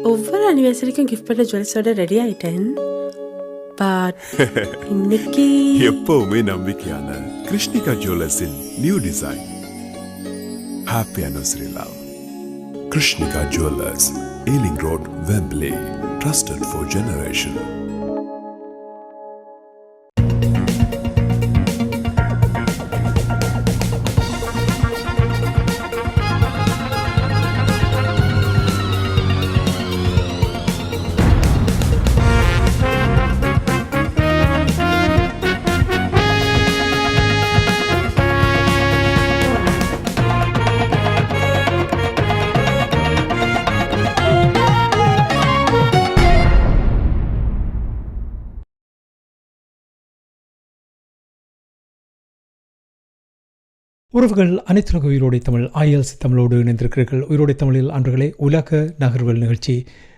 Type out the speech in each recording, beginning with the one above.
ஒவ்வொரு அனிவர்சரிக்கும் கிஃப்ட் பண்ண ஜுவல்ஸோட ரெடி ஆயிட்டேன். பட் இன்னைக்கு எப்பவுமே நம்பிக்கையான கிருஷ்ணிகா ஜுவல்லர்ஸின் new design. Happy anniversary love. Krishnika ஜுவல்லர்ஸ், Ealing Road, Wembley. Trusted for generation. உறவுகள் அனைத்துலக உயிரோடை தமிழ் IELTS தமிழோடு இணைந்திருக்கிறீர்கள். உயிரோடை தமிழில் அன்றுகளே உலக நகர்வல் நிகழ்ச்சி.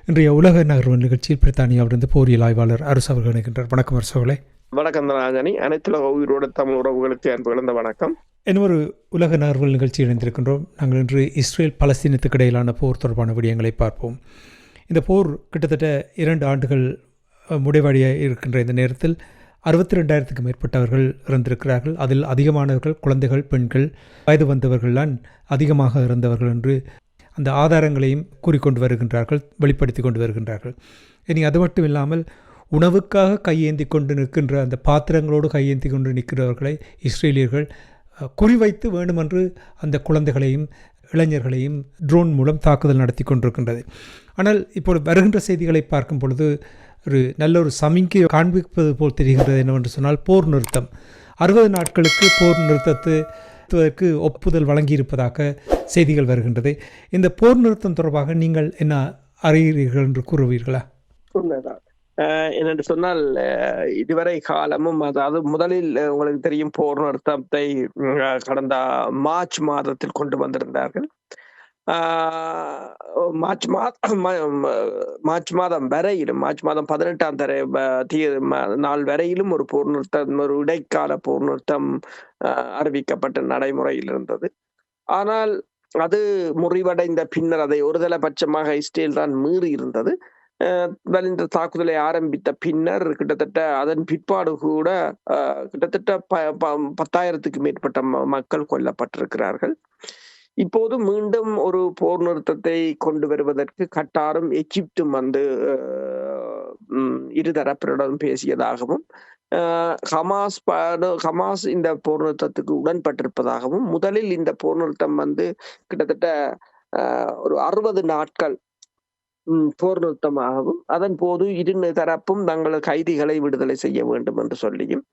இன்றைய உலக நகர்வல் நிகழ்ச்சியில் பிரித்தானியாவிலிருந்து போரியல் ஆய்வாளர் அரசு அவர்கள் இணைக்கின்றார். வணக்கம் அரசு அவர்களே. வணக்கம் ராஜானி. அனைத்துலக உயிரோட தமிழ் உறவுகளுக்கு அன்பு கலந்த வணக்கம். இன்னொரு உலக நகர்வல் நிகழ்ச்சி இணைந்திருக்கின்றோம். நாங்கள் இன்று இஸ்ரேல் பலஸ்தீனத்துக்கு இடையிலான போர் தொடர்பான விடயங்களை பார்ப்போம். இந்த போர் கிட்டத்தட்ட 2 ஆண்டுகள் முடிவடைய இருக்கின்ற இந்த நேரத்தில் 62,000க்கும் மேற்பட்டவர்கள் இறந்திருக்கிறார்கள். அதில் அதிகமானவர்கள் குழந்தைகள், பெண்கள், வயது வந்தவர்கள்தான் அதிகமாக இறந்தவர்கள் என்று அந்த ஆதாரங்களையும் கூறிக்கொண்டு வருகின்றார்கள், வெளிப்படுத்தி கொண்டு வருகின்றார்கள். இனி அது மட்டும் இல்லாமல் உணவுக்காக கையேந்தி கொண்டு நிற்கின்ற அந்த பாத்திரங்களோடு கையேந்தி கொண்டு நிற்கிறவர்களை இஸ்ரேலியர்கள் குறிவைத்து வேண்டுமென்று அந்த குழந்தைகளையும் இளைஞர்களையும் ட்ரோன் மூலம் தாக்குதல் நடத்தி கொண்டிருக்கின்றது. ஆனால் இப்போது வருகின்ற செய்திகளை பார்க்கும் பொழுது ஒரு நல்ல ஒரு சமிக்கை காண்பிப்பது போல் தெரிகிறது. என்னவென்று சொன்னால், போர் நிறுத்தம் 60 நாட்களுக்கு போர் நிறுத்தத்துக்கு ஒப்புதல் வழங்கியிருப்பதாக செய்திகள் வருகின்றது. இந்த போர் நிறுத்தம் தொடர்பாக நீங்கள் என்ன அறிகிறீர்கள் என்று கூறுவீர்களா? உண்மைதான். என்னென்று சொன்னால், இதுவரை காலமும், அதாவது முதலில் உங்களுக்கு தெரியும், போர் நிறுத்தத்தை கடந்த மார்ச் மாதத்தில் கொண்டு வந்திருந்தார்கள். மார்ச் மாதம் வரையிலும், மார்ச் மாதம் 18ஆம் நாள் வரையிலும் ஒரு போர் நிறுத்தம், ஒரு இடைக்கால போர் நிறுத்தம் அறிவிக்கப்பட்ட நடைமுறையில் இருந்தது. ஆனால் அது முறிவடைந்த பின்னர் அதை ஒருதலைபட்சமாக இஸ்ரேல் தான் மீறி இருந்தது. இந்த தாக்குதலை ஆரம்பித்த பின்னர் கிட்டத்தட்ட அதன் பிற்பாடு கூட கிட்டத்தட்ட 10,000க்கும் மேற்பட்ட மக்கள் கொல்லப்பட்டிருக்கிறார்கள். இப்போது மீண்டும் ஒரு போர் நிறுத்தத்தை கொண்டு வருவதற்கு கட்டாரும் எகிப்தும் வந்து இருதரப்பினருடன் பேசியதாகவும், ஹமாஸ் இந்த போர் நிறுத்தத்துக்கு உடன்பட்டிருப்பதாகவும், முதலில் இந்த போர் நிறுத்தம் வந்து கிட்டத்தட்ட ஒரு 60 நாட்கள் போர் நிறுத்தமாகவும், அதன் போது இரு தரப்பும் தங்கள் கைதிகளை விடுதலை செய்ய வேண்டும் என்று சொல்லியும்,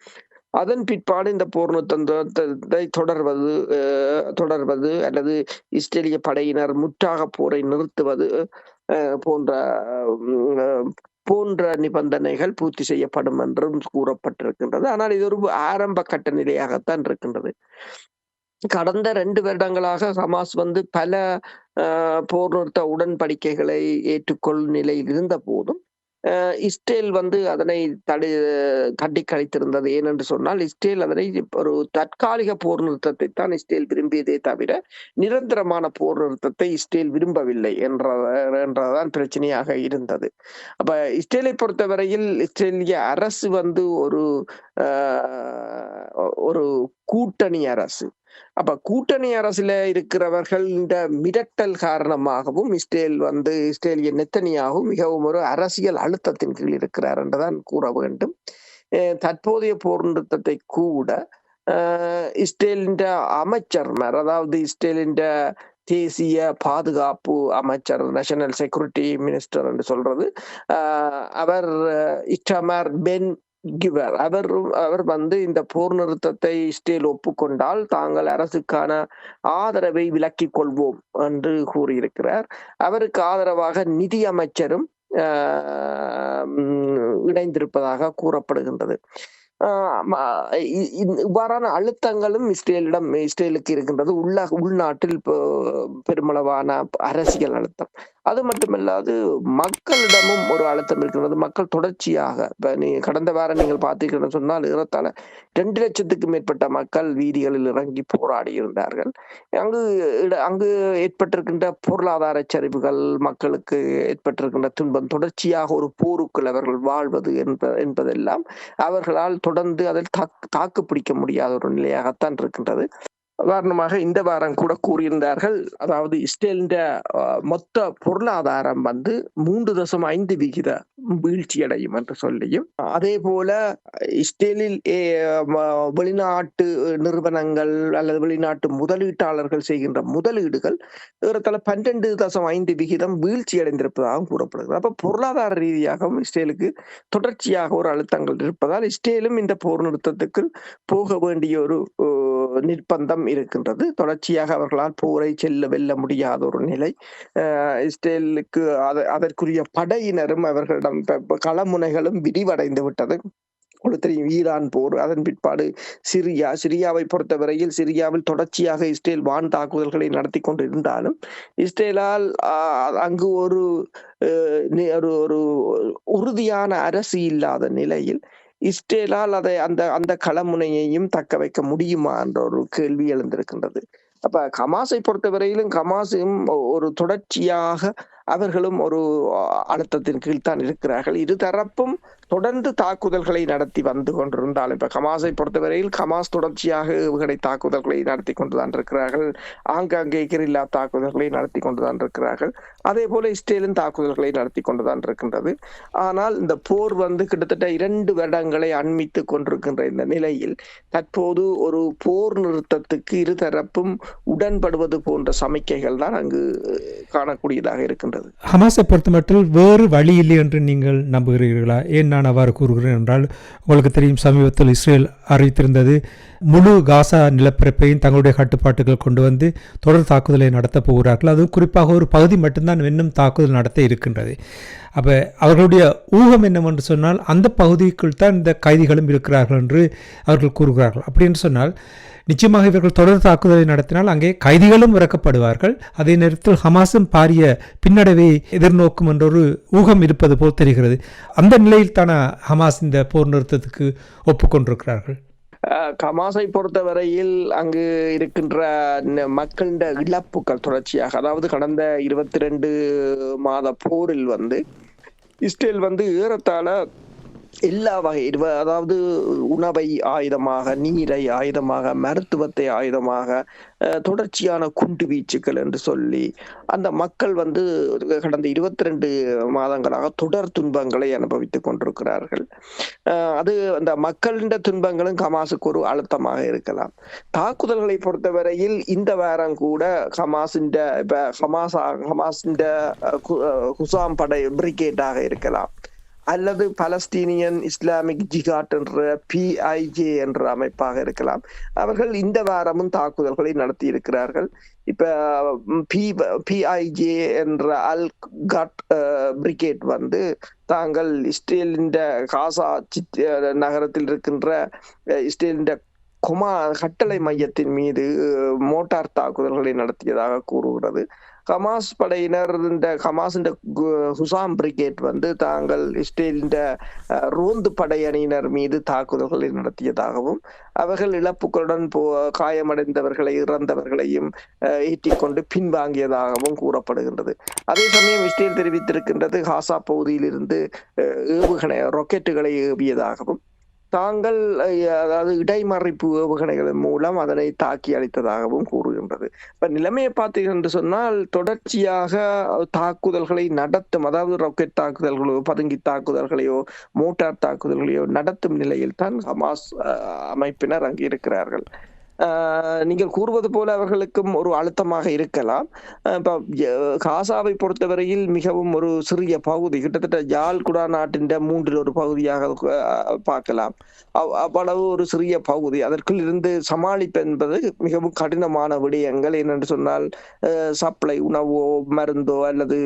அதன் பிற்பாடு இந்த போர் நிறுத்தத்தை தொடர்வது அல்லது இஸ்ரேலிய படையினர் முற்றாக போரை நிறுத்துவது போன்ற நிபந்தனைகள் பூர்த்தி செய்யப்படும் என்றும் கூறப்பட்டிருக்கின்றது. ஆனால் இது ஒரு ஆரம்ப கட்ட நிலையாகத்தான் இருக்கின்றது. கடந்த 2 வருடங்களாக ஹமாஸ் வந்து பல போர் நிறுத்த உடன்படிக்கைகளை ஏற்றுக்கொள் நிலையில் இருந்த போதும் இஸ்ரேல் வந்து அதனை தட்டி கழித்திருந்தது. ஏனென்று சொன்னால், இஸ்ரேல் அதனை ஒரு தற்காலிக போர் நிறுத்தத்தை தான் இஸ்ரேல் விரும்பியதே தவிர நிரந்தரமான போர் நிறுத்தத்தை இஸ்ரேல் விரும்பவில்லை என்றதான் பிரச்சனையாக இருந்தது. அப்ப இஸ்ரேலை பொறுத்தவரையில் இஸ்ரேலிய அரசு வந்து ஒரு கூட்டணி அரசு. அப்ப கூட்டணி அரசுல இருக்கிறவர்கள் இந்த மிரட்டல் காரணமாகவும் இஸ்ரேலிய நெத்தனியாகு மிகவும் ஒரு அரசியல் அழுத்தத்தின் கீழ் இருக்கிறார் என்றுதான் கூற வேண்டும். தற்போதைய போர் நிறுத்தத்தை கூட இஸ்ரேலின் அமைச்சர், அதாவது இஸ்ரேலின் தேசிய பாதுகாப்பு அமைச்சர், நேஷனல் செக்யூரிட்டி மினிஸ்டர் என்று சொல்றது, அவர் இட்டமர் பென் கிவர், அவர் வந்து இந்த போர் நிறுத்தத்தை இஸ்ரேல் ஒப்புக்கொண்டால் தாங்கள் அரசுக்கான ஆதரவை விலக்கிக் கொள்வோம் என்று கூறியிருக்கிறார். அவருக்கு ஆதரவாக நிதி அமைச்சரும் இணைந்திருப்பதாக கூறப்படுகின்றது. இவ்வாறான அழுத்தங்களும் இஸ்ரேலுக்கு இருக்கின்றது. உள்நாட்டில் பெருமளவான அரசியல் அழுத்தம். அது மட்டுமல்லாது மக்களிடமும் ஒரு அழுத்தம் இருக்கிறது. மக்கள் தொடர்ச்சியாக இப்ப கடந்த வாரம் நீங்கள் பார்த்தீங்கன்னு சொன்னால் ஏறத்தாழ 2,00,000க்கும் மேற்பட்ட மக்கள் வீதிகளில் இறங்கி போராடி இருந்தார்கள். அங்கு ஏற்பட்டிருக்கின்ற பொருளாதார சரிவுகள், மக்களுக்கு ஏற்பட்டிருக்கின்ற துன்பம், தொடர்ச்சியாக ஒரு போருக்குள் அவர்கள் வாழ்வது என்பதெல்லாம் அவர்களால் தொடர்ந்து அதில் தாக்கு பிடிக்க முடியாத ஒரு நிலையாகத்தான் இருக்கின்றது. உதாரணமாக இந்த வாரம் கூட கூறியிருந்தார்கள், அதாவது இஸ்ரேலின் மொத்த பொருளாதாரம் 3.5% வீழ்ச்சி அடையும் என்று சொல்லியும், அதே போல இஸ்ரேலில் வெளிநாட்டு நிறுவனங்கள் அல்லது வெளிநாட்டு முதலீட்டாளர்கள் செய்கின்ற முதலீடுகள் ஏறத்தாழ 12.5% வீழ்ச்சி அடைந்திருப்பதாகவும் கூறப்படுகிறது. அப்ப பொருளாதார ரீதியாகவும் இஸ்ரேலுக்கு தொடர்ச்சியாக ஒரு அழுத்தங்கள் இருப்பதால் இஸ்ரேலும் இந்த போர் நிறுத்தத்துக்கு போக வேண்டிய ஒரு நிர்பந்தம் இருக்கின்றது. தொடர்ச்சியாக அவர்களால் போரை வெல்ல முடியாத ஒரு நிலை. இஸ்ரேலுக்கு அதற்குரிய படையினரும் அவர்களிடம் களமுனைகளும் விரிவடைந்து விட்டது. தெரியும், ஈரான் போர், அதன் பிற்பாடு சிரியாவை பொறுத்தவரையில் சிரியாவில் தொடர்ச்சியாக இஸ்ரேல் வான் தாக்குதல்களை நடத்தி கொண்டு இருந்தாலும் இஸ்ரேலால் அங்கு ஒரு உறுதியான அரசு இல்லாத நிலையில் இஸ்ரேலால் அந்த களமுனையையும் தக்க வைக்க முடியுமா என்ற ஒரு கேள்வி எழுந்திருக்கின்றது. அப்ப ஹமாஸை பொறுத்தவரையிலும் ஹமாஸும் ஒரு தொடர்ச்சியாக அவர்களும் ஒரு அழுத்தத்தின் கீழ்தான் இருக்கிறார்கள். இருதரப்பும் தொடர்ந்து தாக்குதல்களை நடத்தி வந்து கொண்டிருந்தாலும் இப்ப ஹமாஸை பொறுத்தவரையில் ஹமாஸ் தொடர்ச்சியாக ஏவுகணை தாக்குதல்களை நடத்தி கொண்டுதான் இருக்கிறார்கள். ஆங்காங்கே கெரில்லா தாக்குதல்களை நடத்தி கொண்டுதான் இருக்கிறார்கள். அதே போல இஸ்ரேலின் தாக்குதல்களை நடத்தி கொண்டுதான் இருக்கின்றது. ஆனால் இந்த போர் கிட்டத்தட்ட 2 வருடங்களை அண்மித்து கொண்டிருக்கின்ற இந்த நிலையில் தற்போது ஒரு போர் நிறுத்தத்துக்கு இருதரப்பும் உடன்படுவது போன்ற சமிக்கைகள் தான் அங்கு காணக்கூடியதாக இருக்கின்றது. ஹமாஸை பொறுத்தமட்டில் வேறு வழி இல்லை என்று நீங்கள் நம்புகிறீர்களா? ஏன் நான் அவ்வாறு கூறுகிறேன் என்றால், உங்களுக்கு தெரியும், சமீபத்தில் இஸ்ரேல் அறிவித்திருந்தது முழு காசா நிலப்பரப்பையும் தங்களுடைய கட்டுப்பாட்டுகள் கொண்டு வந்து தொடர் தாக்குதலை நடத்தப் போகிறார்கள். அதுவும் குறிப்பாக ஒரு பகுதி மட்டும்தான் இன்னும் தாக்குதல் நடத்த இருக்கின்றது. அப்போ அவர்களுடைய ஊகம் என்னவென்று சொன்னால், அந்த பகுதிக்குள் தான் இந்த கைதிகளும் இருக்கிறார்கள் என்று அவர்கள் கூறுகிறார்கள். அப்படி என்று சொன்னால் நிச்சயமாக இவர்கள் தொடர் தாக்குதலை நடத்தினால் அங்கே கைதிகளும் இறக்கப்படுவார்கள். அதே நேரத்தில் ஹமாஸும் பாரிய பின்னடைவை எதிர்நோக்கும் என்றொரு ஊகம் இருப்பது போல் தெரிகிறது. அந்த நிலையில் தானே ஹமாஸ் இந்த போர் நிறுத்தத்துக்கு ஒப்புக்கொண்டிருக்கிறார்கள். ஹமாஸை பொறுத்தவரையில் அங்கு இருக்கின்ற மக்களின் இழப்புகள் தொடர்ச்சியாக, அதாவது கடந்த 22 மாத போரில் இஸ்ரேல் ஏறத்தாழ எல்லா வகை, அதாவது உணவை ஆயுதமாக, நீரை ஆயுதமாக, மருத்துவத்தை ஆயுதமாக, தொடர்ச்சியான குண்டு வீச்சுக்கள் என்று சொல்லி அந்த மக்கள் கடந்த 22 மாதங்களாக தொடர் துன்பங்களை அனுபவித்துக் கொண்டிருக்கிறார்கள். அது அந்த மக்களின் துன்பங்களும் ஹமாஸுக்கு ஒரு அழுத்தமாக இருக்கலாம். தாக்குதல்களை பொறுத்தவரையில் இந்த வாரம் கூட ஹமாஸின் ஹுசாம் படை பிரிகேடாக இருக்கலாம், அல்லது பலஸ்தீனியன் இஸ்லாமிக் ஜிஹாட் என்ற PIJ என்ற அமைப்பாக இருக்கலாம். அவர்கள் இந்த வாரமும் தாக்குதல்களை நடத்தி இருக்கிறார்கள். இப்ப PIJ என்ற அல் கட் பிரிகேட் தாங்கள் இஸ்ரேலின் காசா நகரத்தில் இருக்கின்ற இஸ்ரேலின் கட்டளை மையத்தின் மீது மோட்டார் தாக்குதல்களை நடத்தியதாக கூறுகிறது. ஹமாஸ் படையினர் ஹமாஸின் ஹுசாம் பிரிகேட் தாங்கள் இஸ்ரேலின் ரோந்து படையணியினர் மீது தாக்குதல்களை நடத்தியதாகவும் அவர்கள் இழப்புகளுடன் காயமடைந்தவர்களை இறந்தவர்களையும் ஏற்றிக்கொண்டு பின்வாங்கியதாகவும் கூறப்படுகின்றது. அதே சமயம் இஸ்ரேல் தெரிவித்திருக்கின்றது காசா பகுதியில் இருந்து ஏவுகணை ராக்கெட்டுகளை ஏவியதாகவும் தாங்கள் அதாவது இடைமறிப்பு ஏவுகணைகளின் மூலம் அதனை தாக்கி அளித்ததாகவும் கூறுகின்றது. இப்ப நிலைமையை பார்த்தீர்கள் என்று சொன்னால் தொடர்ச்சியாக தாக்குதல்களை நடத்தும், அதாவது ராக்கெட் தாக்குதல்களோ பதுங்கி தாக்குதல்களையோ மோட்டார் தாக்குதல்களையோ நடத்தும் நிலையில் தான் ஹமாஸ் அமைப்பினர் அங்கு இருக்கிறார்கள். நீங்கள் கூறுவது போல அவர்களுக்கும் ஒரு அழுத்தமாக இருக்கலாம். இப்ப காசாவை பொறுத்தவரையில் மிகவும் ஒரு சிறிய பகுதி, கிட்டத்தட்ட யாழ்குடா நாட்டின் 3/1 பகுதியாக பார்க்கலாம். அவ்வளவு ஒரு சிறிய பகுதி, அதற்குள் இருந்து சமாளிப்பு என்பது மிகவும் கடினமான விடயங்கள். என்னென்று சொன்னால் சப்ளை, உணவோ மருந்தோ அல்லது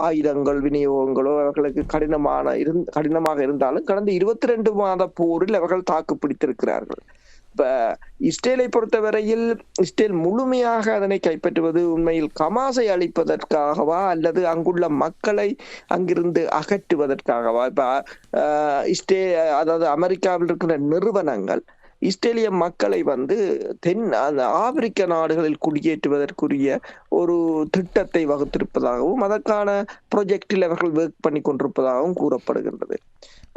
ஆயுதங்கள் விநியோகங்களோ அவர்களுக்கு கடினமாக இருந்தாலும் கடந்த 22 மாத போரில் அவர்கள் தாக்கு பிடித்திருக்கிறார்கள். இப்ப இஸ்ரேலை பொறுத்தவரையில் இஸ்ரேல் முழுமையாக அதனை கைப்பற்றுவது உண்மையில் ஹமாஸை அழிப்பதற்காகவா அல்லது அங்குள்ள மக்களை அங்கிருந்து அகற்றுவதற்காகவா? இப்ப அதாவது அமெரிக்காவில் இருக்கிற நிறுவனங்கள் இஸ்ரேலிய மக்களை அந்த ஆப்பிரிக்க நாடுகளில் குடியேற்றுவதற்குரிய ஒரு திட்டத்தை வகுத்திருப்பதாகவும் அதற்கான ப்ரொஜெக்டில் அவர்கள் ஒர்க் பண்ணி கொண்டிருப்பதாகவும் கூறப்படுகின்றது.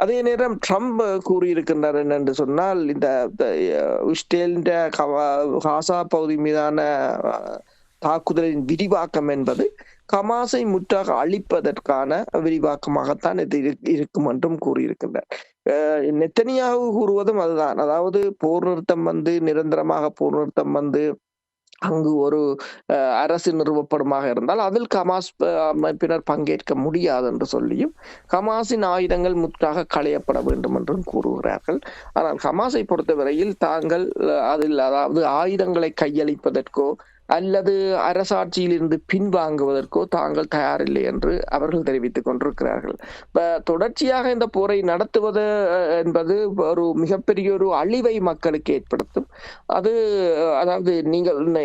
அதே நேரம் ட்ரம்ப் கூறியிருக்கின்றார் என்னென்று சொன்னால், இந்த இஸ்ரேலின் காசா பகுதி மீதான தாக்குதலின் விரிவாக்கம் என்பது ஹமாஸை முற்றாக அழிப்பதற்கான விரிவாக்கமாகத்தான் இது இருக்கும் என்றும் கூறியிருக்கின்றார். நெத்தனியாகு கூறுவதும் அதுதான். அதாவது போர் நிறுத்தம் நிரந்தரமாக போர் நிறுத்தம் அங்கு ஒரு அரசு நிறுவப்படுமாக இருந்தால் அதில் ஹமாஸ் அமைப்பினர் பங்கேற்க முடியாது என்று சொல்லியும் ஹமாஸின் ஆயுதங்கள் முற்றாக களையப்பட வேண்டும் என்றும் கூறுகிறார்கள். ஆனால் ஹமாஸை பொறுத்தவரையில் தாங்கள் அதில் அதாவது ஆயுதங்களை கையளிப்பதற்கோ அல்லது அரசாட்சியில் இருந்து பின்வாங்குவதற்கோ தாங்கள் தயாரில்லை என்று அவர்கள் தெரிவித்துக் கொண்டிருக்கிறார்கள். தொடர்ச்சியாக இந்த போரை நடத்துவது என்பது ஒரு மிகப்பெரிய ஒரு அழிவை மக்களுக்கு ஏற்படுத்தும். அதாவது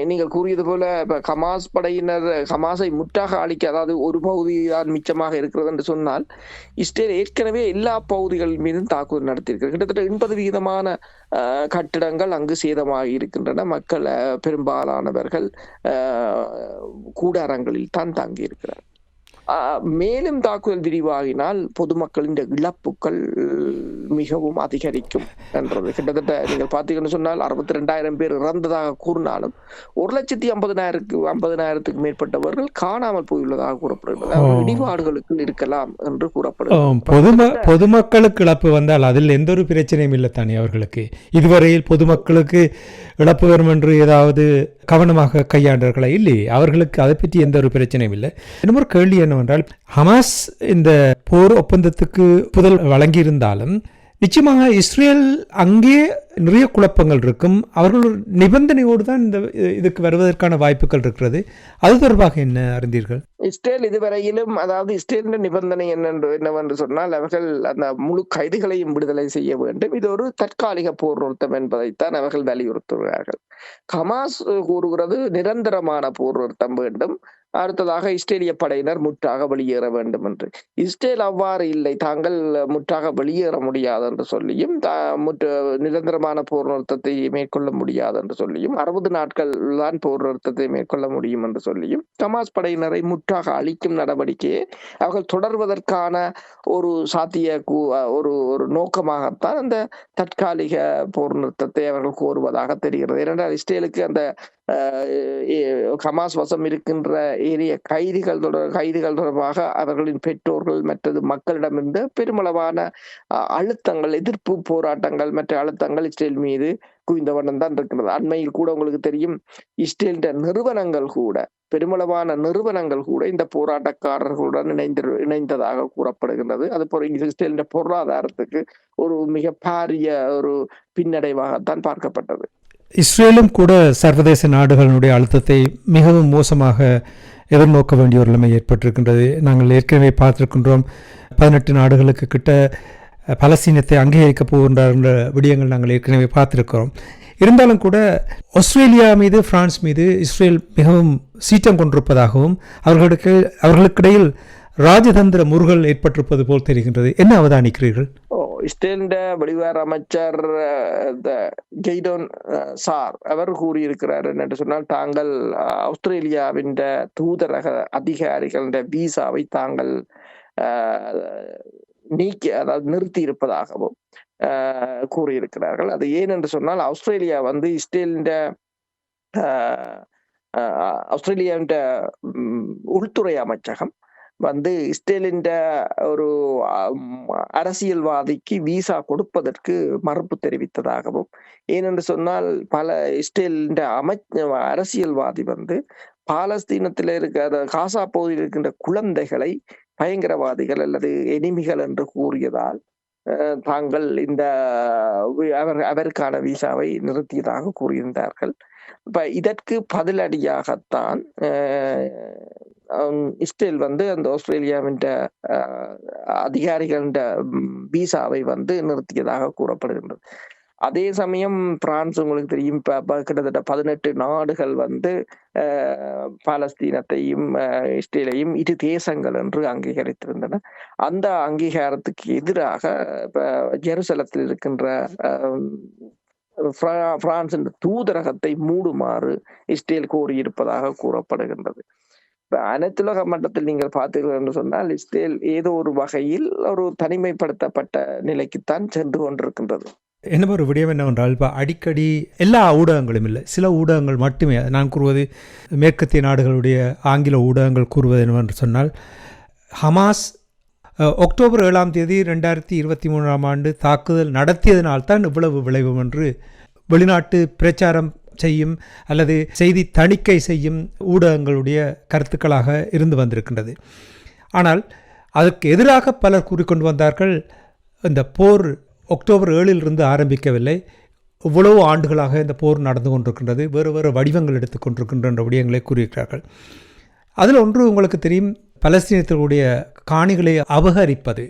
நீங்கள் கூறியது போல ஹமாஸ் படையினர் ஹமாஸை முற்றாக அழிக்க, அதாவது ஒரு பகுதி தான் மிச்சமாக இருக்கிறது என்று சொன்னால், இஸ்ரேல் ஏற்கனவே எல்லா பகுதிகள் மீதும் தாக்குதல் நடத்தியிருக்கிறது. கிட்டத்தட்ட 80% கட்டிடங்கள் அங்கு சேதமாகி இருக்கின்றன. மக்கள் பெரும்பாலானவர்கள் கூடாரங்களில் தான் தங்கி இருக்கிறார். மேலும் தாக்குதல் விரிவாகினால் பொதுமக்களின் இழப்புகள் மிகவும் அதிகரிக்கும் என்றது. கிட்டத்தட்ட நீங்கள் பார்த்தீங்கன்னு சொன்னால் 62,000 பேர் இறந்ததாக கூறினாலும் 150,000க்கு மேற்பட்டவர்கள் காணாமல் போயுள்ளதாக கூறப்படுகிறது. இடிபாடுகளுக்கு இருக்கலாம் என்று கூறப்படுகிறது. பொதுமக்களுக்கு இழப்பு வந்தால் அதில் எந்த ஒரு பிரச்சனையும் இல்லை தானே அவர்களுக்கு. இதுவரையில் பொதுமக்களுக்கு இழப்பு வரும் என்று ஏதாவது கவனமாக கையாண்டார்களா? இல்லையே, அவர்களுக்கு அதை பற்றி எந்த ஒரு பிரச்சனையும் இல்லை. இன்னும் ஒரு கேள்வி என்னவென்றால், ஹமாஸ் இந்த போர் ஒப்பந்தத்துக்கு புதல் வழங்கியிருந்தாலும் நிச்சயமாக இஸ்ரேல் அங்கே நிறைய குழப்பங்கள் இருக்கும். அவர்கள் ஒரு நிபந்தனையோடு தான் இதுக்கு வருவதற்கான வாய்ப்புகள் இருக்கிறது. அது தொடர்பாக என்ன அறிந்தீர்கள்? இஸ்ரேல் இதுவரையிலும், அதாவது இஸ்ரேலின் நிபந்தனை என்னவென்று சொன்னால், அவர்கள் அந்த முழு கைதிகளையும் விடுதலை செய்ய வேண்டும். இது ஒரு தற்காலிக போர் நிறுத்தம் என்பதைத்தான் அவர்கள் வலியுறுத்துகிறார்கள். ஹமாஸ் கூறுகிறது நிரந்தரமான போர் நிறுத்தம் வேண்டும், அடுத்ததாக இஸ்ரேலிய படையினர் முற்றாக வெளியேற வேண்டும் என்று. இஸ்ரேல் அவ்வாறு இல்லை, தாங்கள் முற்றாக வெளியேற முடியாது என்று சொல்லியும் நிரந்தரமான போர் நிறுத்தத்தை மேற்கொள்ள முடியாது என்று சொல்லியும் 60 நாட்கள் தான் போர் நிறுத்தத்தை மேற்கொள்ள முடியும் என்று சொல்லியும் ஹமாஸ் படையினரை முற்றாக அழிக்கும் நடவடிக்கையை அவர்கள் தொடர்வதற்கான ஒரு சாத்திய ஒரு நோக்கமாகத்தான் அந்த தற்காலிக போர் நிறுத்தத்தை அவர்கள் கோருவதாக தெரிகிறது. ஏனென்றால் இஸ்ரேலுக்கு அந்த ஹமாஸ் வசம் இருக்கின்ற ஏரிய கைதிகள் தொடர்பாக அவர்களின் பெற்றோர்கள் மற்றது மக்களிடமிருந்து பெருமளவான அழுத்தங்கள், எதிர்ப்பு போராட்டங்கள் மற்ற அழுத்தங்கள் இஸ்ரேல் மீது குவிந்த வண்ணம் தான் இருக்கிறது. அண்மையில் கூட உங்களுக்கு தெரியும், இஸ்ரேலின் நிறுவனங்கள் கூட, பெருமளவான நிறுவனங்கள் கூட இந்த போராட்டக்காரர்களுடன் இணைந்ததாக கூறப்படுகின்றது. அது இஸ்ரேலின் பொருளாதாரத்துக்கு ஒரு மிக பாரிய ஒரு பின்னடைவாகத்தான் பார்க்கப்பட்டது. இஸ்ரேலும் கூட சர்வதேச நாடுகளினுடைய அழுத்தத்தை மிகவும் மோசமாக எதிர்நோக்க வேண்டிய ஒரு நிலைமை ஏற்பட்டிருக்கின்றது. நாங்கள் ஏற்கனவே பார்த்திருக்கின்றோம், 18 நாடுகளுக்கு கிட்ட பலஸ்தீனத்தை அங்கீகரிக்க போகின்ற விடயங்கள் நாங்கள் ஏற்கனவே பார்த்திருக்கிறோம். இருந்தாலும் கூட ஆஸ்திரேலியா மீது, பிரான்ஸ் மீது இஸ்ரேல் மிகவும் சீற்றம் கொண்டிருப்பதாகவும் அவர்களுக்கிடையில் ராஜதந்திர முறுகல் ஏற்பட்டிருப்பது போல் தெரிகின்றது. என்ன அவதானிக்கிறீர்கள்? இஸ்ரேலின் வெளிவார அமைச்சர் கெய்டோன் சார் அவர் கூறியிருக்கிறார் என்று சொன்னால், தாங்கள் ஆஸ்திரேலியாவின் தூதரக அதிகாரிகளின் வீசாவை தாங்கள் அதாவது நிறுத்தி இருப்பதாகவும் கூறியிருக்கிறார்கள். அது ஏன் என்று சொன்னால், ஆஸ்திரேலியாவின் உள்துறை அமைச்சகம் இஸ்ரேலின் ஒரு அரசியல்வாதிக்கு வீசா கொடுப்பதற்கு மறுப்பு தெரிவித்ததாகவும், ஏனென்று சொன்னால் பல இஸ்ரேலின் அரசியல்வாதி பாலஸ்தீனத்தில் காசா பகுதியில் இருக்கின்ற குழந்தைகளை பயங்கரவாதிகள் அல்லது எனிமிகள் என்று கூறியதால் தாங்கள் அவருக்கான வீசாவை நிறுத்தியதாக கூறியிருந்தார்கள். இப்ப இதற்கு பதிலடியாகத்தான் இஸ்ரேல் அந்த ஆஸ்திரேலியாவின் அதிகாரிகளின் வீசாவை நிறுத்தியதாக கூறப்படுகின்றது. அதே சமயம் பிரான்ஸ் உங்களுக்கு தெரியும், கிட்டத்தட்ட 18 நாடுகள் வந்து பாலஸ்தீனத்தையும் இஸ்ரேலையும் இரு தேசங்கள் என்று அங்கீகரித்திருந்தன. அந்த அங்கீகாரத்துக்கு எதிராக ஜெருசலத்தில் இருக்கின்ற பிரான்சின் தூதரகத்தை மூடுமாறு இஸ்ரேல் கோரியிருப்பதாக கூறப்படுகின்றது. அனைத்துலக மட்டத்தில் நீங்கள் பார்த்தீர்கள் என்று சொன்னால் இஸ்ரேல் ஏதோ ஒரு வகையில் ஒரு தனிமைப்படுத்தப்பட்ட நிலைக்குத்தான் சென்று கொண்டிருக்கின்றது. என்ன ஒரு விடயம் என்னவென்றால், இப்போ அடிக்கடி எல்லா ஊடகங்களும் இல்லை, சில ஊடகங்கள் மட்டுமே, நான் கூறுவது மேற்கத்திய நாடுகளுடைய ஆங்கில ஊடகங்கள் கூறுவது என்னவென்று சொன்னால், ஹமாஸ் அக்டோபர் 7ஆம் தேதி 2023ஆம் ஆண்டு தாக்குதல் நடத்தியதனால்தான் இவ்வளவு விளைவு என்று வெளிநாட்டு பிரச்சாரம் செய்யும் அல்லது செய்தி தணிக்கை செய்யும் ஊடகங்களுடைய கருத்துக்களாக இருந்து வந்திருக்கின்றது. ஆனால் அதற்கு எதிராக பலர் கூறிக்கொண்டு வந்தார்கள், இந்த போர் அக்டோபர் 7 ஆரம்பிக்கவில்லை, இவ்வளவு ஆண்டுகளாக இந்த போர் நடந்து கொண்டிருக்கின்றது, வேறு வேறு வடிவங்கள் எடுத்துக்கொண்டிருக்கின்ற விடயங்களை கூறியிருக்கிறார்கள். அதில் ஒன்று உங்களுக்கு தெரியும், பலஸ்தீனத்தினுடைய காணிகளை அபகரிப்பது.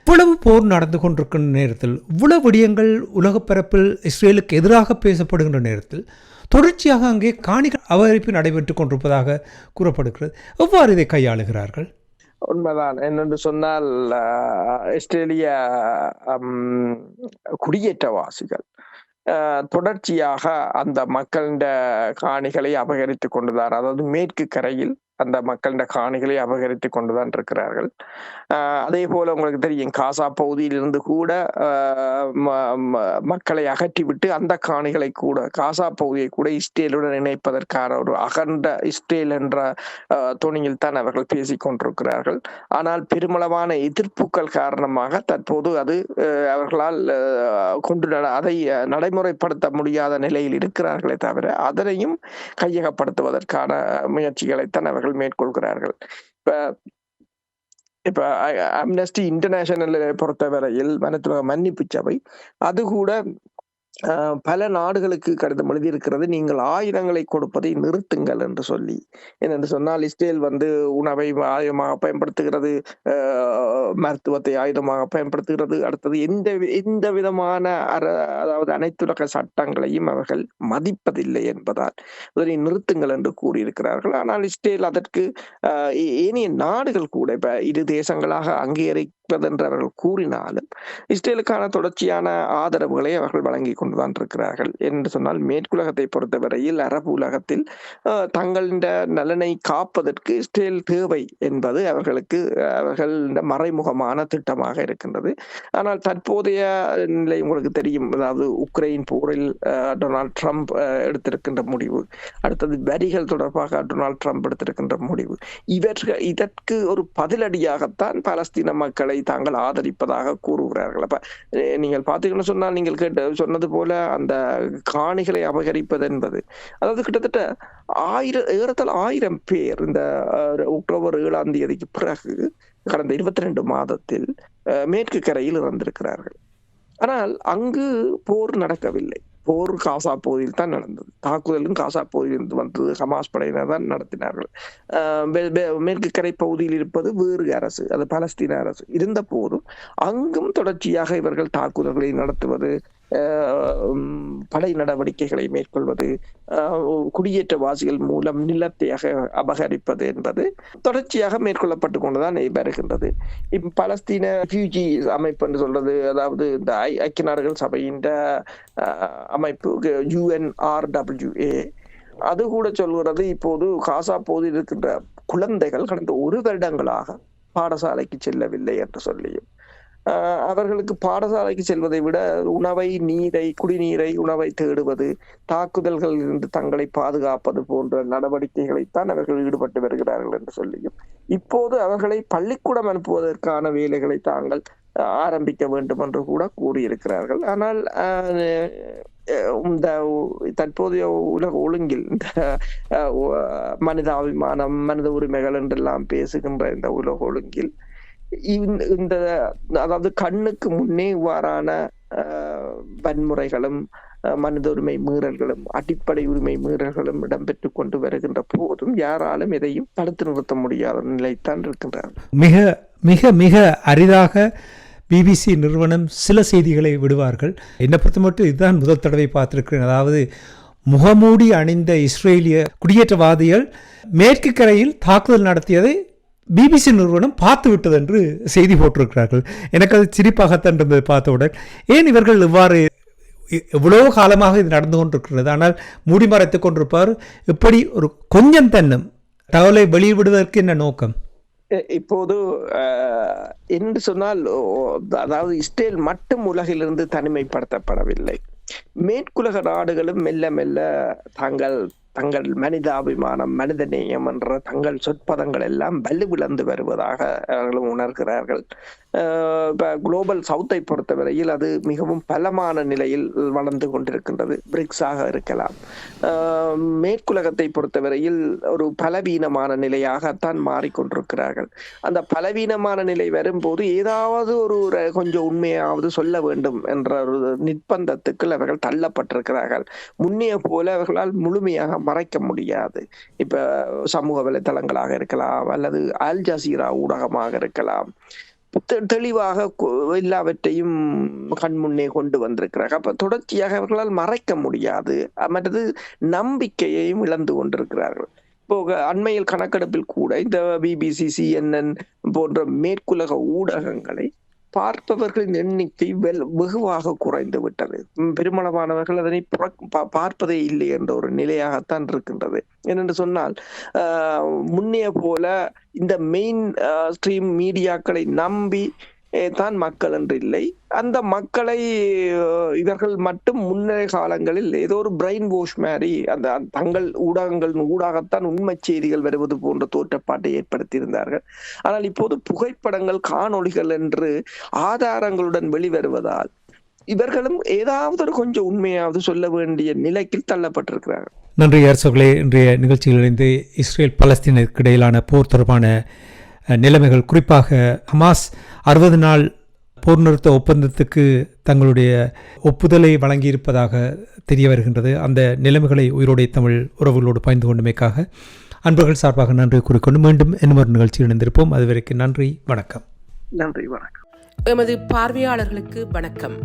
இவ்வளவு போர் நடந்து கொண்டிருக்கின்ற நேரத்தில், இவ்வளவு விடயங்கள் உலகப் பரப்பில் இஸ்ரேலுக்கு எதிராக பேசப்படுகின்ற நேரத்தில் தொடர்ச்சியாக அங்கே காணிகள் அபகரிப்பு நடைபெற்றுக் கொண்டிருப்பதாக கூறப்படுகிறது. எவ்வாறு இதை கையாளுகிறார்கள்? உண்மைதான். என்னென்று சொன்னால் இஸ்ரேலிய குடியேற்றவாசிகள் தொடர்ச்சியாக அந்த மக்களின் காணிகளை அபகரித்து கொண்டுதான், அதாவது மேற்கு கரையில் அந்த மக்களின் காணிகளை அபகரித்து கொண்டுதான் இருக்கிறார்கள். அதே போல உங்களுக்கு தெரியும், காசா பகுதியிலிருந்து கூட மக்களை அகற்றிவிட்டு அந்த காணிகளை கூட, காசா பகுதியை கூட இஸ்ரேலுடன் இணைப்பதற்கான ஒரு அகண்ட இஸ்ரேல் என்ற துணியில் தான் அவர்கள் பேசிக் கொண்டிருக்கிறார்கள். ஆனால் பெருமளவான எதிர்ப்புகள் காரணமாக தற்போது அது அவர்களால் அதை நடைமுறைப்படுத்த முடியாத நிலையில் இருக்கிறார்களே தவிர அதனையும் கையகப்படுத்துவதற்கான முயற்சிகளைத்தான் அவர்கள் மேற்கொள்கிறார்கள். இப்ப அம்னஸ்டி இன்டர்நேஷனல் பொறுத்தவரையில் மன்னிப்பு சபை அது கூட பல நாடுகளுக்கு கடிதம் எழுதியிருக்கிறது, நீங்கள் ஆயுதங்களை கொடுப்பதை நிறுத்துங்கள் என்று சொல்லி. என்னென்று சொன்னால் இஸ்ரேல் வந்து உணவை ஆயுதமாக பயன்படுத்துகிறது, மருத்துவத்தை ஆயுதமாக பயன்படுத்துகிறது, அடுத்தது எந்த விதமான அதாவது அனைத்துலக சட்டங்களையும் அவர்கள் மதிப்பதில்லை என்பதால் அதனை நிறுத்துங்கள் என்று கூறியிருக்கிறார்கள். ஆனால் இஸ்ரேல் அதற்கு ஏனைய நாடுகள் கூட இப்ப இரு தேசங்களாக அங்கீகரிப்பதென்று அவர்கள் கூறினாலும் இஸ்ரேலுக்கான தொடர்ச்சியான ஆதரவுகளை அவர்கள் வழங்கி கொண்டுதான் இருக்கிறார்கள். என்று சொன்னால் மேற்குலகத்தை பொறுத்தவரையில் அரபு உலகத்தில் தங்களின் நலனை காப்பதற்கு இஸ்ரேல் தேவை என்பது அவர்கள் மறைமுகமான திட்டமாக இருக்கின்றது. ஆனால் தற்போதைய நிலை உங்களுக்கு தெரியும், அதாவது உக்ரைன் போரில் டொனால்ட் ட்ரம்ப் எடுத்திருக்கின்ற முடிவு, அடுத்தது வரிகள் தொடர்பாக டொனால்ட் ட்ரம்ப் எடுத்திருக்கின்ற முடிவு, இதற்கு ஒரு பதிலடியாகத்தான் பாலஸ்தீன மக்களை தாங்கள் ஆதரிப்பதாக கூறுகிறார்கள். அப்ப நீங்கள் பார்த்தீங்கன்னு சொன்னால், நீங்கள் சொன்னது போல அந்த காணிகளை அபகரிப்பது என்பது, அதாவது கிட்டத்தட்ட ஏறத்தாழ 1000 பேர் இந்த அக்டோபர் 7ஆம் தேதிக்கு பிறகு கடந்த 22 மாதத்தில் மேற்கு கரையில் இறந்திருக்கிறார்கள். ஆனால் அங்கு போர் நடக்கவில்லை. போர் காசா பகுதியில் தான் நடந்தது. தாக்குதலும் காசா பகுதியில் வந்தது ஹமாஸ் படையினர் தான் நடத்தினார்கள். மேற்கு கரை பகுதியில் இருப்பது வேறு அரசு, அது பாலஸ்தீன அரசு இருந்த போதும் அங்கும் தொடர்ச்சியாக இவர்கள் தாக்குதல்களை நடத்துவது, படை நடவடிக்கைகளை மேற்கொள்வது, குடியேற்றவாசிகள் மூலம் நிலத்தை அபகரிப்பது என்பது தொடர்ச்சியாக மேற்கொள்ளப்பட்டு கொண்டுதான் வருகின்றது. இப்ப பாலஸ்தீன ரெஃப்யூஜி அமைப்பு என்று சொல்றது, அதாவது இந்த ஐக்கிய நாடுகள் சபையின் அமைப்பு UNRWA, அது கூட சொல்கிறது இப்போது காசா பகுதியில் இருக்கின்ற குழந்தைகள் கடந்த 1 வருடங்களாக பாடசாலைக்கு செல்லவில்லை என்று சொல்லியும், அவர்களுக்கு பாடசாலைக்கு செல்வதை விட உணவை, குடிநீரை, உணவை தேடுவது, தாக்குதல்களில் இருந்து தங்களை பாதுகாப்பது போன்ற நடவடிக்கைகளைத்தான் அவர்கள் ஈடுபட்டு வருகிறார்கள் என்று சொல்லியும், இப்போது அவர்களை பள்ளிக்கூடம் அனுப்புவதற்கான வேலைகளை தாங்கள் ஆரம்பிக்க வேண்டும் என்று கூட கூறியிருக்கிறார்கள். ஆனால் இந்த தற்போதைய உலக ஒழுங்கில் இந்த மனிதாபிமானம், மனித உரிமைகள் என்றெல்லாம் பேசுகின்ற இந்த உலக ஒழுங்கில் இந்த அதாவது கண்ணுக்கு முன்னே இவ்வாறான வன்முறைகளும் மனித உரிமை மீறல்களும் அடிப்படை உரிமை மீறல்களும் இடம்பெற்று கொண்டு வருகின்ற போதும் யாராலும் எதையும் தடுத்து நிறுத்த முடியாத நிலைத்தான் இருக்கின்றார். மிக மிக மிக அரிதாக பிபிசி நிறுவனம் சில செய்திகளை விடுவார்கள். என்னை பொறுத்த மட்டும் இதுதான் முதல் தடவை பார்த்துருக்கிறேன். அதாவது முகமூடி அணிந்த இஸ்ரேலிய குடியேற்றவாதிகள் மேற்கு கரையில் தாக்குதல் நடத்தியதை பிபிசி நிறுவனம் பார்த்து விட்டது என்று செய்தி போட்டிருக்கிறார்கள். எனக்கு அது சிரிப்பாகத்தான் இருந்தது பார்த்தவுடன். ஏன் இவர்கள் இவ்வாறு எவ்வளோ காலமாக இது நடந்து கொண்டிருக்கிறது, ஆனால் மூடி மறைத்து கொண்டிருப்பார். இப்படி ஒரு கொஞ்சம் தன்னும் தகவலை வெளியிடுவதற்கு என்ன நோக்கம்? இப்போது என்று சொன்னால், அதாவது இஸ்ரேல் மட்டும் உலகிலிருந்து தனிமைப்படுத்தப்படவில்லை. மேற்குலக நாடுகளும் மெல்ல மெல்ல தங்கள் மனிதாபிமானம், மனிதநேயம் என்ற தங்கள் சொற்பதங்கள் எல்லாம் வலுவிழந்து வருவதாக அவர்களும் உணர்கிறார்கள். இப்போ குளோபல் சவுத்தை பொறுத்தவரையில் அது மிகவும் பலமான நிலையில் வளர்ந்து கொண்டிருக்கின்றது. பிரிக்ஸாக இருக்கலாம். மேற்குலகத்தை பொறுத்தவரையில் ஒரு பலவீனமான நிலையாகத்தான் மாறிக்கொண்டிருக்கிறார்கள். அந்த பலவீனமான நிலை வரும்போது ஏதாவது ஒரு கொஞ்சம் உண்மையாவது சொல்ல வேண்டும் என்ற ஒரு நிர்பந்தத்துக்கு அவர்கள் தள்ளப்பட்டிருக்கிறார்கள். முன்னைய போல அவர்களால் முழுமையாக மறைக்க முடியாது. இப்ப சமூக வலைதளங்களாக இருக்கலாம், அல்லது அல் ஜசீரா ஊடகமாக இருக்கலாம், தெளிவாக எல்லாவற்றையும் கண்முன்னே கொண்டு வந்திருக்கிறார்கள். அப்ப தொடர்ச்சியாக அவர்களால் மறைக்க முடியாது. மற்றது நம்பிக்கையையும் இழந்து கொண்டிருக்கிறார்கள். இப்போ அண்மையில் கணக்கெடுப்பில் கூட இந்த பிபிசி, CNN போன்ற மேற்குலக ஊடகங்களை பார்ப்பவர்களின் எண்ணிக்கை வெகுவாக குறைந்து விட்டது. பெருமளவானவர்கள் அதனை பார்ப்பதே இல்லை என்ற ஒரு நிலையாகத்தான் இருக்கின்றது. ஏனென்று சொன்னால், முன்னைய போல இந்த மெயின் ஸ்ட்ரீம் மீடியாக்களை நம்பி தான் மக்கள் என்று இல்லை. அந்த மக்களை இவர்கள் மட்டும் முன்னைய காலங்களில் ஏதோ ஒரு பிரெயின் வாஷ் மாதிரி அந்த தங்கள் ஊடாகத்தான் உண்மை செய்திகள் வருவது போன்ற தோற்றப்பாட்டை ஏற்படுத்தியிருந்தார்கள். ஆனால் இப்போது புகைப்படங்கள், காணொளிகள் என்று ஆதாரங்களுடன் வெளிவருவதால் இவர்களும் ஏதாவது ஒரு கொஞ்சம் உண்மையாவது சொல்ல வேண்டிய நிலைக்கு தள்ளப்பட்டிருக்கிறார்கள். நன்றி அரசுகளே. இன்றைய நிகழ்ச்சியிலிருந்து இஸ்ரேல் பலஸ்தீனுக்கு இடையிலான போர் தொடர்பான நிலைமைகள், குறிப்பாக ஹமாஸ் 60 நாள் போர் நிறுத்த ஒப்பந்தத்துக்கு தங்களுடைய ஒப்புதலை வழங்கியிருப்பதாக தெரிய வருகின்றது. அந்த நிலைமைகளை உயிரோடைய தமிழ் உறவுகளோடு பகிர்ந்து கொண்டமைக்காக அன்பர்கள் சார்பாக நன்றி கூறிக்கொண்டு மீண்டும் இன்னொரு நிகழ்ச்சியில் இணைந்திருப்போம். அதுவரைக்கும் நன்றி, வணக்கம். நன்றி, வணக்கம். எமது பார்வையாளர்களுக்கு வணக்கம்.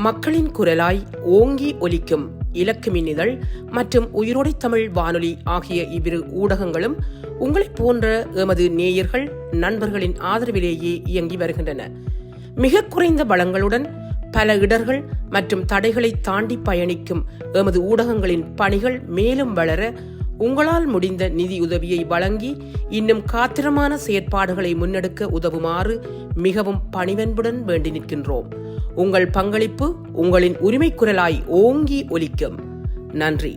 மக்களின் குரலாய் ஓங்கி ஒலிக்கும் இலக்கு மின்னிதழ் மற்றும் உயிரோடை தமிழ் வானொலி ஆகிய இவ்விரு ஊடகங்களும் உங்களைப் போன்ற எமது நேயர்கள், நண்பர்களின் ஆதரவிலேயே இயங்கி வருகின்றன. மிக குறைந்த வளங்களுடன் பல இடர்கள் மற்றும் தடைகளை தாண்டி பயணிக்கும் எமது ஊடகங்களின் பணிகள் மேலும் வளர உங்களால் முடிந்த நிதியுதவியை வழங்கி இன்னும் காத்திரமான செயற்பாடுகளை முன்னெடுக்க உதவுமாறு மிகவும் பணிவன்புடன் வேண்டி நிற்கின்றோம். உங்கள் பங்களிப்பு உங்களின் உரிமை குரலாய் ஓங்கி ஒலிக்கும். நன்றி.